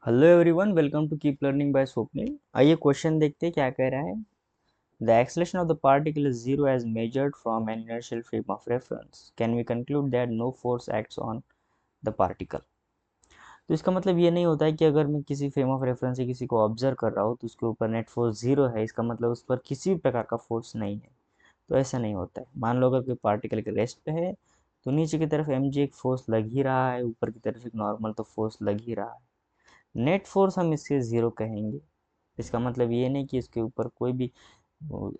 Hello everyone, welcome to keep learning by Swapnil. आइए question देखते हैं क्या कह रहा है। The acceleration of the particle is zero as measured from an inertial frame of reference. Can we conclude that no force acts on the particle. तो इसका मतलब ये नहीं होता है कि अगर मैं किसी फ्रेम ऑफ रेफरेंस से किसी को ऑब्जर्व कर रहा हूँ तो उसके ऊपर नेट फोर्स जीरो है, इसका मतलब उस पर किसी भी प्रकार का फोर्स नहीं है। तो ऐसा नहीं होता है। मान लो अगर कोई पार्टिकल के रेस्ट पे है तो नीचे की तरफ एम जी एक फोर्स लग ही रहा है, ऊपर की तरफ एक नॉर्मल तो फोर्स लग ही रहा है। नेट फोर्स हम इससे ज़ीरो कहेंगे। इसका मतलब ये नहीं कि इसके ऊपर कोई भी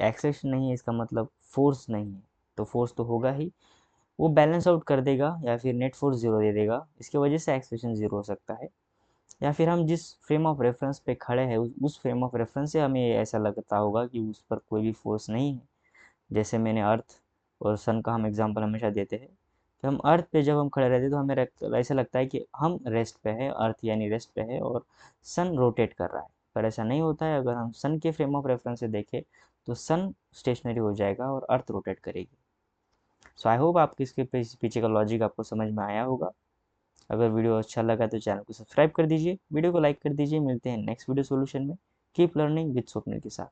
एक्सेशन नहीं है, इसका मतलब फोर्स नहीं है। तो फोर्स तो होगा ही, वो बैलेंस आउट कर देगा या फिर नेट फोर्स जीरो दे देगा। इसकी वजह से एक्सेशन जीरो हो सकता है। या फिर हम जिस फ्रेम ऑफ रेफरेंस पे खड़े हैं उस फ्रेम ऑफ रेफरेंस से हमें ऐसा लगता होगा कि उस पर कोई भी फोर्स नहीं है। जैसे मैंने अर्थ और सन का हम एग्जांपल हमेशा देते हैं कि हम अर्थ पे जब हम खड़े रहते हैं तो हमें ऐसा लगता है कि हम रेस्ट पे है, अर्थ यानी रेस्ट पे है और सन रोटेट कर रहा है। पर ऐसा नहीं होता है। अगर हम सन के फ्रेम ऑफ रेफरेंस से देखें तो सन स्टेशनरी हो जाएगा और अर्थ रोटेट करेगी। सो आई होप आपके इसके पीछे का लॉजिक आपको समझ में आया होगा। अगर वीडियो अच्छा लगा तो चैनल को सब्सक्राइब कर दीजिए, वीडियो को लाइक कर दीजिए। मिलते हैं नेक्स्ट वीडियो सोल्यूशन में। कीप लर्निंग विद स्वप्निल के साथ।